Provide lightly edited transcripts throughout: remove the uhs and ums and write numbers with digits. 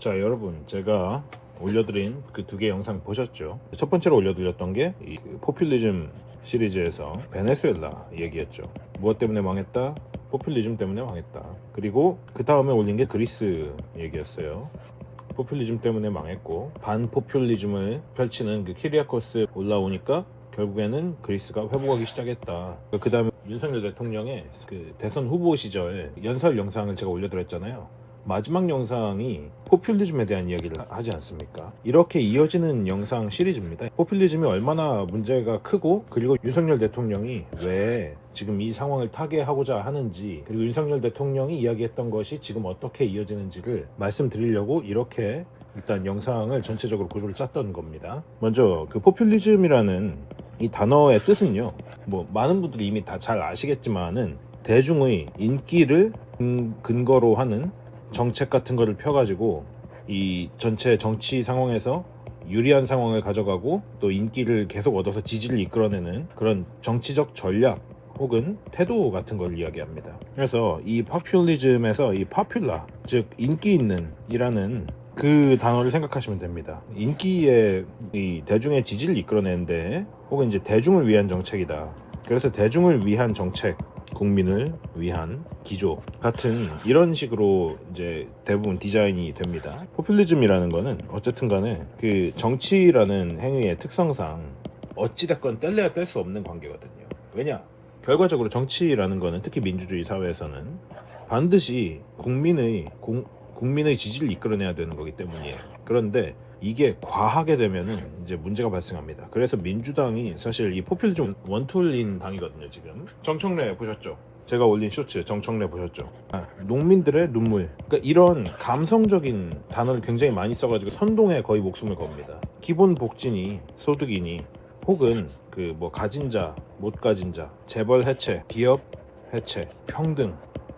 자, 여러분, 제가 올려드린 그 두 개 영상 보셨죠? 첫 번째로 올려드렸던 게 이 포퓰리즘 시리즈에서 베네수엘라 얘기였죠. 무엇 때문에 망했다? 포퓰리즘 때문에 망했다. 그리고 그 다음에 올린 게 그리스 얘기였어요. 포퓰리즘 때문에 망했고, 반포퓰리즘을 펼치는 그 키리아코스 올라오니까 결국에는 그리스가 회복하기 시작했다. 그 다음에 윤석열 대통령의 그 대선 후보 시절 연설 영상을 제가 올려드렸잖아요. 마지막 영상이 포퓰리즘에 대한 이야기를 하지 않습니까? 이렇게 이어지는 영상 시리즈입니다. 포퓰리즘이 얼마나 문제가 크고, 그리고 윤석열 대통령이 왜 지금 이 상황을 타개하고자 하는지, 그리고 윤석열 대통령이 이야기했던 것이 지금 어떻게 이어지는지를 말씀드리려고 이렇게 일단 영상을 전체적으로 구조를 짰던 겁니다. 먼저 그 포퓰리즘이라는 이 단어의 뜻은요, 뭐 많은 분들이 이미 다 잘 아시겠지만은 대중의 인기를 근거로 하는 정책 같은 거를 펴가지고 이 전체 정치 상황에서 유리한 상황을 가져가고 또 인기를 계속 얻어서 지지를 이끌어내는 그런 정치적 전략 혹은 태도 같은 걸 이야기합니다. 그래서 이 포퓰리즘에서 이 포퓰라, 즉 인기 있는 이라는 그 단어를 생각하시면 됩니다. 인기에 이 대중의 지지를 이끌어내는데, 혹은 이제 대중을 위한 정책이다. 그래서 대중을 위한 정책, 국민을 위한 기조 같은 이런 식으로 이제 대부분 디자인이 됩니다. 포퓰리즘이라는 거는 어쨌든 간에 그 정치라는 행위의 특성상 어찌됐건 뗄래야 뗄 수 없는 관계거든요. 왜냐? 결과적으로 정치라는 거는, 특히 민주주의 사회에서는 반드시 국민의 지지를 이끌어내야 되는 거기 때문이에요. 그런데 이게 과하게 되면은 이제 문제가 발생합니다. 그래서 민주당이 사실 이 포퓰리즘 원툴인 당이거든요. 지금 정청래 보셨죠? 제가 올린 쇼츠 정청래 보셨죠? 농민들의 눈물. 그러니까 이런 감성적인 단어를 굉장히 많이 써가지고 선동에 거의 목숨을 겁니다. 기본 복지니 소득이니 혹은 그 뭐 가진 자, 못 가진 자, 재벌 해체, 기업 해체, 평등,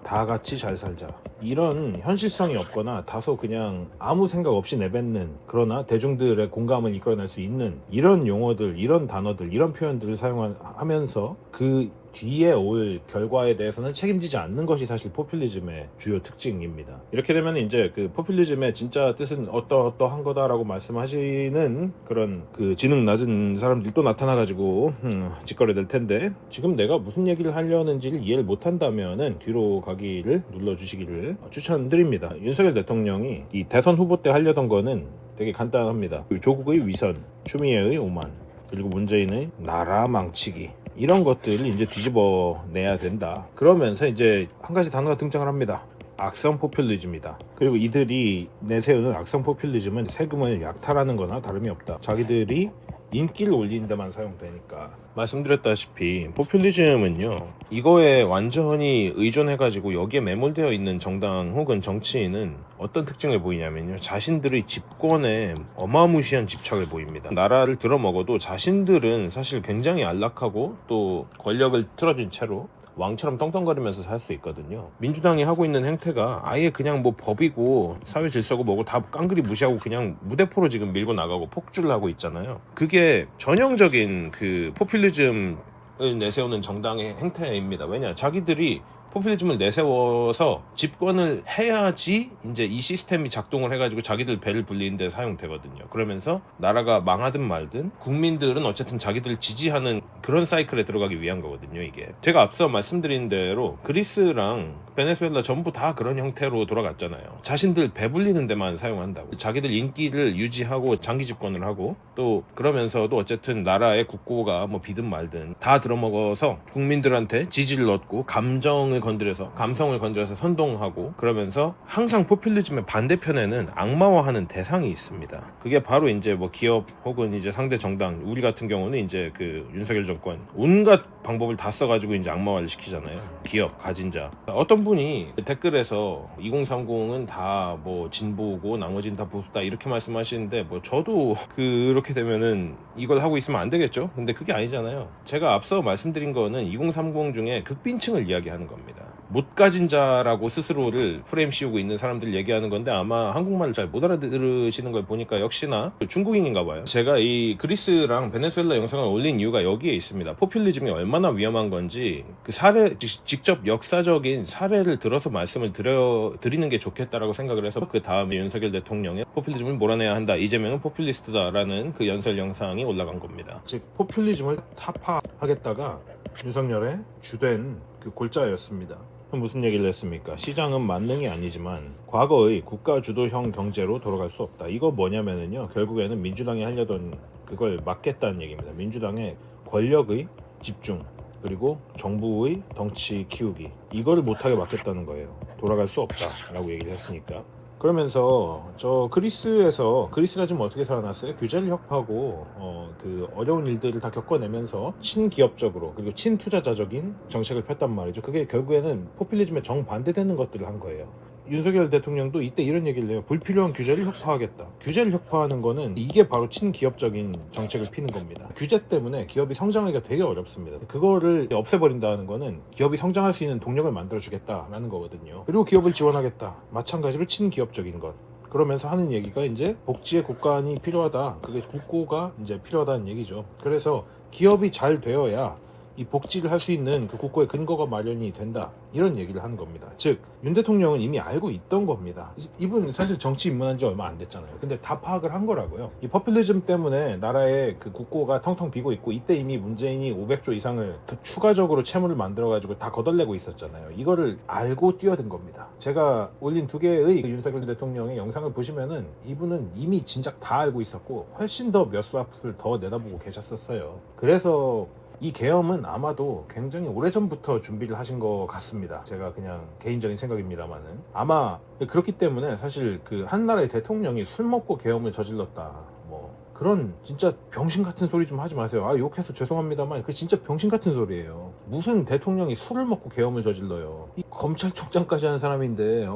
다 같이 잘 살자. 이런 현실성이 없거나 다소 그냥 아무 생각 없이 내뱉는, 그러나 대중들의 공감을 이끌어낼 수 있는 이런 용어들, 이런 단어들, 이런 표현들을 사용하면서 그 뒤에 올 결과에 대해서는 책임지지 않는 것이 사실 포퓰리즘의 주요 특징입니다. 이렇게 되면 이제 그 포퓰리즘의 진짜 뜻은 어떠한 거다라고 말씀하시는 그런 그 지능 낮은 사람들이 또 나타나가지고 짓거려댈 텐데, 지금 내가 무슨 얘기를 하려는지를 이해를 못한다면은 뒤로 가기를 눌러주시기를 추천드립니다. 윤석열 대통령이 이 대선 후보 때 하려던 거는 되게 간단합니다. 조국의 위선, 추미애의 오만, 그리고 문재인의 나라 망치기, 이런 것들을 이제 뒤집어 내야 된다. 그러면서 이제 한 가지 단어가 등장을 합니다. 악성 포퓰리즘이다. 그리고 이들이 내세우는 악성 포퓰리즘은 세금을 약탈하는 거나 다름이 없다. 자기들이 인기를 올리는 데만 사용되니까. 말씀드렸다시피 포퓰리즘은요, 이거에 완전히 의존해가지고 여기에 매몰되어 있는 정당 혹은 정치인은 어떤 특징을 보이냐면요, 자신들의 집권에 어마무시한 집착을 보입니다. 나라를 들어먹어도 자신들은 사실 굉장히 안락하고 또 권력을 틀어진 채로 왕처럼 떵떵거리면서 살 수 있거든요. 민주당이 하고 있는 행태가 아예 그냥 뭐 법이고 사회 질서고 뭐고 다 깡그리 무시하고 그냥 무대포로 지금 밀고 나가고 폭주를 하고 있잖아요. 그게 전형적인 그 포퓰리즘을 내세우는 정당의 행태입니다. 왜냐? 자기들이 포퓰리즘을 내세워서 집권을 해야지 이제 이 시스템이 작동을 해가지고 자기들 배를 불리는 데 사용되거든요. 그러면서 나라가 망하든 말든 국민들은 어쨌든 자기들을 지지하는 그런 사이클에 들어가기 위한 거거든요. 이게 제가 앞서 말씀드린 대로 그리스랑 베네수엘라 전부 다 그런 형태로 돌아갔잖아요. 자신들 배불리는 데만 사용한다고, 자기들 인기를 유지하고 장기 집권을 하고, 또 그러면서도 어쨌든 나라의 국고가 뭐 비든 말든 다 들어먹어서 국민들한테 지지를 얻고 감성을 건드려서 선동하고, 그러면서 항상 포퓰리즘의 반대편에는 악마화하는 대상이 있습니다. 그게 바로 이제 뭐 기업 혹은 이제 상대 정당, 우리 같은 경우는 이제 그 윤석열 정권 온갖 방법을 다 써가지고 이제 악마화를 시키잖아요. 기업, 가진 자. 어떤 분이 댓글에서 2030은 다 뭐 진보고 나머지는 다 보수다 이렇게 말씀하시는데, 뭐 저도 그렇게 되면은 이걸 하고 있으면 안 되겠죠? 근데 그게 아니잖아요. 제가 앞서 말씀드린 거는 2030 중에 극빈층을 이야기하는 겁니다. 못 가진 자라고 스스로를 프레임 씌우고 있는 사람들 얘기하는 건데, 아마 한국말을 잘 못 알아들으시는 걸 보니까 역시나 중국인인가 봐요. 제가 이 그리스랑 베네수엘라 영상을 올린 이유가 여기에 있습니다. 포퓰리즘이 얼마나 얼마나 위험한 건지 그 사례 직접 역사적인 사례를 들어서 말씀을 드리는 게 좋겠다라고 생각을 해서 그 다음에 윤석열 대통령의 포퓰리즘을 몰아내야 한다, 이재명은 포퓰리스트다라는 그 연설 영상이 올라간 겁니다. 즉 포퓰리즘을 타파하겠다가 윤석열의 주된 그 골자였습니다. 무슨 얘기를 했습니까? 시장은 만능이 아니지만 과거의 국가 주도형 경제로 돌아갈 수 없다. 이거 뭐냐면은요, 결국에는 민주당이 하려던 그걸 막겠다는 얘기입니다. 민주당의 권력의 집중, 그리고 정부의 덩치 키우기, 이거를 못하게 막겠다는 거예요. 돌아갈 수 없다라고 얘기를 했으니까. 그러면서 그리스가 지금 어떻게 살아났어요? 규제를 혁파하고 그 어려운 일들을 다 겪어내면서 친기업적으로 그리고 친투자자적인 정책을 폈단 말이죠. 그게 결국에는 포퓰리즘에 정반대되는 것들을 한 거예요. 윤석열 대통령도 이때 이런 얘기를 해요. 불필요한 규제를 혁파하겠다. 규제를 혁파하는 거는 이게 바로 친기업적인 정책을 피는 겁니다. 규제 때문에 기업이 성장하기가 되게 어렵습니다. 그거를 없애버린다는 거는 기업이 성장할 수 있는 동력을 만들어주겠다라는 거거든요. 그리고 기업을 지원하겠다. 마찬가지로 친기업적인 것. 그러면서 하는 얘기가 이제 복지의 국간이 필요하다. 그게 국고가 이제 필요하다는 얘기죠. 그래서 기업이 잘 되어야 이 복지를 할 수 있는 그 국고의 근거가 마련이 된다, 이런 얘기를 하는 겁니다. 즉 윤 대통령은 이미 알고 있던 겁니다. 이분 사실 정치 입문한 지 얼마 안 됐잖아요. 근데 다 파악을 한 거라고요. 이 포퓰리즘 때문에 나라의 그 국고가 텅텅 비고 있고, 이때 이미 문재인이 500조 이상을 더 추가적으로 채무를 만들어 가지고 다 거덜내고 있었잖아요. 이거를 알고 뛰어든 겁니다. 제가 올린 2개의 윤석열 대통령의 영상을 보시면은 이분은 이미 진작 다 알고 있었고 훨씬 더 몇 수 앞을 더 내다보고 계셨었어요. 그래서 이 계엄은 아마도 굉장히 오래전부터 준비를 하신 것 같습니다. 제가 그냥 개인적인 생각입니다만은. 아마 그렇기 때문에 사실 그 한 나라의 대통령이 술 먹고 계엄을 저질렀다, 뭐 그런 진짜 병신 같은 소리 좀 하지 마세요. 욕해서 죄송합니다만 그 진짜 병신 같은 소리예요. 무슨 대통령이 술을 먹고 계엄을 저질러요. 이 검찰총장까지 하는 사람인데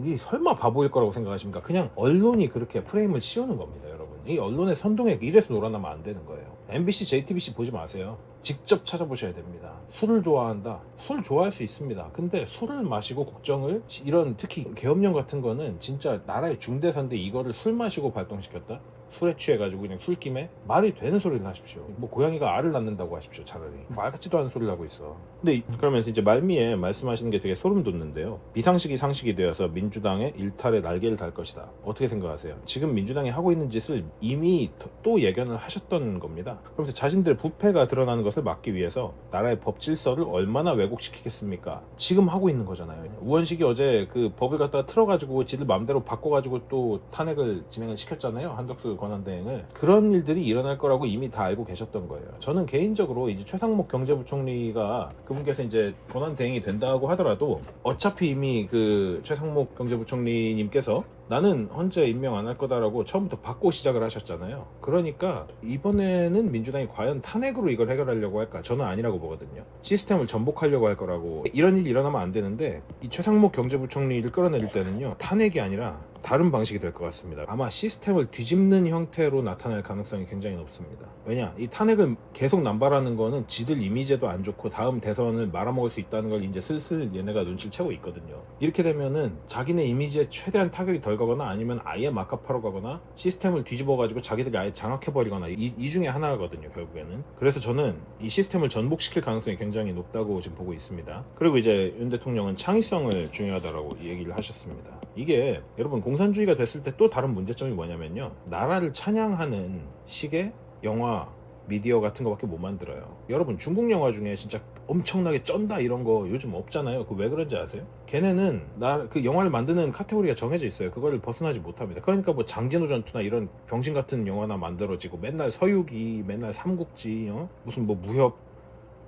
이 설마 바보일 거라고 생각하십니까? 그냥 언론이 그렇게 프레임을 씌우는 겁니다, 여러분. 이 언론의 선동에 이래서 놀아나면 안 되는 거예요. MBC, JTBC 보지 마세요. 직접 찾아보셔야 됩니다. 술을 좋아한다. 술 좋아할 수 있습니다. 근데 술을 마시고 국정을, 이런 특히 계엄령 같은 거는 진짜 나라의 중대사인데 이거를 술 마시고 발동시켰다? 술에 취해가지고 그냥 술김에 말이 되는 소리를 하십시오. 뭐 고양이가 알을 낳는다고 하십시오. 차라리 말 같지도 않은 소리를 하고 있어. 근데 그러면서 이제 말미에 말씀하시는 게 되게 소름 돋는데요. 비상식이 상식이 되어서 민주당의 일탈에 날개를 달 것이다. 어떻게 생각하세요? 지금 민주당이 하고 있는 짓을 이미 또 예견을 하셨던 겁니다. 그러면서 자신들의 부패가 드러나는 것을 막기 위해서 나라의 법 질서를 얼마나 왜곡시키겠습니까? 지금 하고 있는 거잖아요. 우원식이 어제 그 법을 갖다가 틀어가지고 지들 마음대로 바꿔가지고 또 탄핵을 진행을 시켰잖아요. 한덕수 권한대행을. 그런 일들이 일어날 거라고 이미 다 알고 계셨던 거예요. 저는 개인적으로 이제 최상목 경제부총리가 그분께서 이제 권한대행이 된다고 하더라도 어차피 이미 그 최상목 경제부총리님께서 나는 헌재 임명 안 할 거다라고 처음부터 받고 시작을 하셨잖아요. 그러니까 이번에는 민주당이 과연 탄핵으로 이걸 해결하려고 할까? 저는 아니라고 보거든요. 시스템을 전복하려고 할 거라고. 이런 일이 일어나면 안 되는데 이 최상목 경제부총리를 끌어내릴 때는요, 탄핵이 아니라 다른 방식이 될 것 같습니다. 아마 시스템을 뒤집는 형태로 나타날 가능성이 굉장히 높습니다. 왜냐? 이 탄핵을 계속 남발하는 거는 지들 이미지도 안 좋고 다음 대선을 말아먹을 수 있다는 걸 이제 슬슬 얘네가 눈치를 채고 있거든요. 이렇게 되면은 자기네 이미지에 최대한 타격이 덜 가거나 아니면 아예 막합하러 가거나 시스템을 뒤집어가지고 자기들이 아예 장악해버리거나 이 중에 하나거든요, 결국에는. 그래서 저는 이 시스템을 전복시킬 가능성이 굉장히 높다고 지금 보고 있습니다. 그리고 이제 윤 대통령은 창의성을 중요하다라고 얘기를 하셨습니다. 이게 여러분 공산주의가 됐을 때 또 다른 문제점이 뭐냐면요, 나라를 찬양하는 식의 영화, 미디어 같은 거밖에 못 만들어요. 여러분 중국 영화 중에 진짜 엄청나게 쩐다 이런 거 요즘 없잖아요. 그 왜 그런지 아세요? 걔네는 그 영화를 만드는 카테고리가 정해져 있어요. 그거를 벗어나지 못합니다. 그러니까 뭐 장진호 전투나 이런 병신 같은 영화나 만들어지고 맨날 서유기, 맨날 삼국지, 무슨 뭐 무협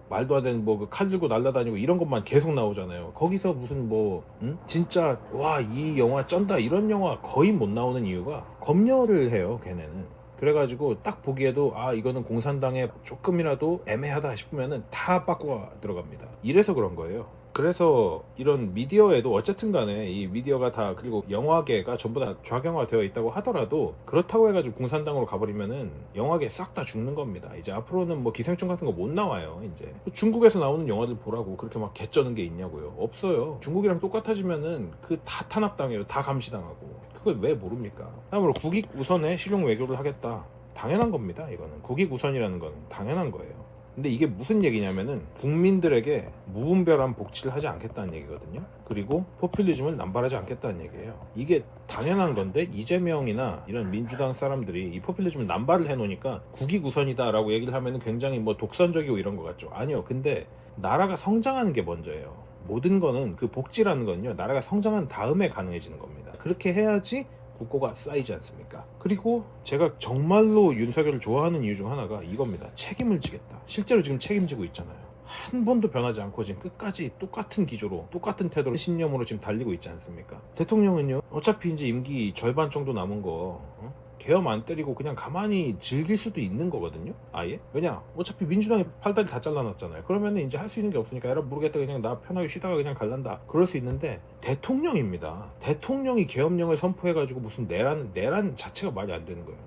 말도 안 되는 뭐 그 칼 들고 날아다니고 이런 것만 계속 나오잖아요. 거기서 무슨 뭐 진짜 와 이 영화 쩐다 이런 영화 거의 못 나오는 이유가 검열을 해요, 걔네는. 그래가지고 딱 보기에도 이거는 공산당에 조금이라도 애매하다 싶으면은 다 바꿔 들어갑니다. 이래서 그런 거예요. 그래서 이런 미디어에도 어쨌든 간에 이 미디어가 다, 그리고 영화계가 전부 다 좌경화되어 있다고 하더라도 그렇다고 해가지고 공산당으로 가버리면은 영화계 싹 다 죽는 겁니다. 이제 앞으로는 뭐 기생충 같은 거 못 나와요. 이제 중국에서 나오는 영화들 보라고 그렇게 막 개쩌는 게 있냐고요. 없어요. 중국이랑 똑같아지면은 그 다 탄압당해요. 다 감시당하고. 그걸 왜 모릅니까? 다음으로 국익 우선의 실용 외교를 하겠다. 당연한 겁니다. 이거는 국익 우선이라는 건 당연한 거예요. 근데 이게 무슨 얘기냐면은 국민들에게 무분별한 복지를 하지 않겠다는 얘기거든요. 그리고 포퓰리즘을 남발하지 않겠다는 얘기예요. 이게 당연한 건데 이재명이나 이런 민주당 사람들이 이 포퓰리즘을 남발을 해놓으니까 국익우선이다라고 얘기를 하면은 굉장히 뭐 독선적이고 이런 것 같죠. 아니요. 근데 나라가 성장하는 게 먼저예요. 모든 거는 그 복지라는 건요, 나라가 성장한 다음에 가능해지는 겁니다. 그렇게 해야지 국고가 쌓이지 않습니까? 그리고 제가 정말로 윤석열을 좋아하는 이유 중 하나가 이겁니다. 책임을 지겠다. 실제로 지금 책임지고 있잖아요. 한 번도 변하지 않고 지금 끝까지 똑같은 기조로 똑같은 태도로 신념으로 지금 달리고 있지 않습니까? 대통령은요, 어차피 이제 임기 절반 정도 남은 거 계엄 안 때리고 그냥 가만히 즐길 수도 있는 거거든요. 아예. 왜냐, 어차피 민주당이 팔다리 다 잘라놨잖아요. 그러면 이제 할 수 있는 게 없으니까 에라 모르겠다, 그냥 나 편하게 쉬다가 그냥 갈란다, 그럴 수 있는데 대통령입니다. 대통령이 계엄령을 선포해가지고 무슨 내란 자체가 말이 안 되는 거예요.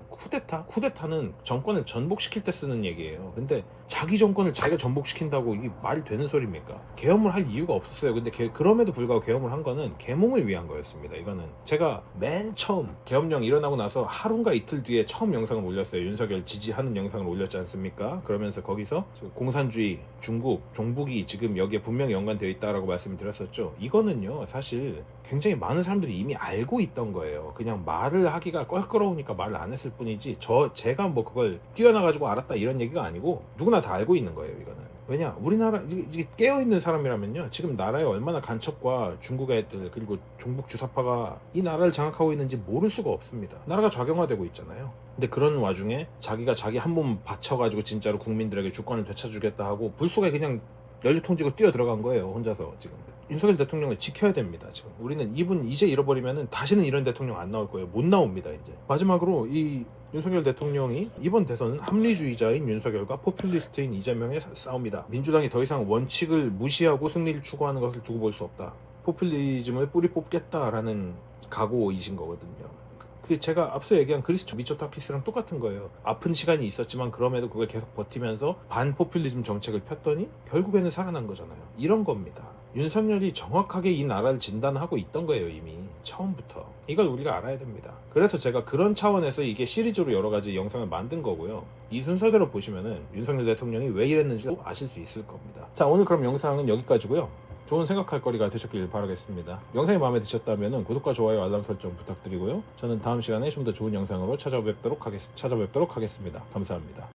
쿠데타는 정권을 전복시킬 때 쓰는 얘기예요. 근데 자기 정권을 자기가 전복시킨다고 이게 말이 되는 소리입니까? 계엄을 할 이유가 없었어요. 근데 그럼에도 불구하고 계엄을 한 거는 계몽을 위한 거였습니다. 이거는 제가 맨 처음 계엄령 일어나고 나서 하루인가 이틀 뒤에 처음 영상을 올렸어요. 윤석열 지지하는 영상을 올렸지 않습니까? 그러면서 거기서 공산주의, 중국, 종북이 지금 여기에 분명히 연관되어 있다라고 말씀을 드렸었죠. 이거는요, 사실 굉장히 많은 사람들이 이미 알고 있던 거예요. 그냥 말을 하기가 껄끄러우니까 말을 안 했을 뿐이지 제가 뭐 그걸 뛰어나가지고 알았다 이런 얘기가 아니고 누구나 다 알고 있는 거예요. 이거는. 왜냐, 우리나라 이게 깨어있는 사람이라면요, 지금 나라에 얼마나 간첩과 중국 애들 그리고 종북 주사파가 이 나라를 장악하고 있는지 모를 수가 없습니다. 나라가 좌경화되고 있잖아요. 근데 그런 와중에 자기가 자기 한 몸 바쳐가지고 진짜로 국민들에게 주권을 되찾주겠다 하고 불 속에 그냥 연료통 지고 뛰어 들어간 거예요. 혼자서. 지금 윤석열 대통령을 지켜야 됩니다. 지금 우리는 이분 이제 잃어버리면은 다시는 이런 대통령 안 나올 거예요. 못 나옵니다. 이제 마지막으로 이 윤석열 대통령이 이번 대선은 합리주의자인 윤석열과 포퓰리스트인 이재명의 싸움이다. 민주당이 더 이상 원칙을 무시하고 승리를 추구하는 것을 두고 볼 수 없다. 포퓰리즘을 뿌리 뽑겠다라는 각오이신 거거든요. 제가 앞서 얘기한 그리스도 미초타키스랑 똑같은 거예요. 아픈 시간이 있었지만 그럼에도 그걸 계속 버티면서 반포퓰리즘 정책을 폈더니 결국에는 살아난 거잖아요. 이런 겁니다. 윤석열이 정확하게 이 나라를 진단하고 있던 거예요. 이미 처음부터. 이걸 우리가 알아야 됩니다. 그래서 제가 그런 차원에서 이게 시리즈로 여러 가지 영상을 만든 거고요. 이 순서대로 보시면은 윤석열 대통령이 왜 이랬는지도 아실 수 있을 겁니다. 자, 오늘 그럼 영상은 여기까지고요. 좋은 생각할 거리가 되셨길 바라겠습니다. 영상이 마음에 드셨다면 구독과 좋아요, 알람 설정 부탁드리고요. 저는 다음 시간에 좀 더 좋은 영상으로 찾아뵙도록 하겠습니다. 감사합니다.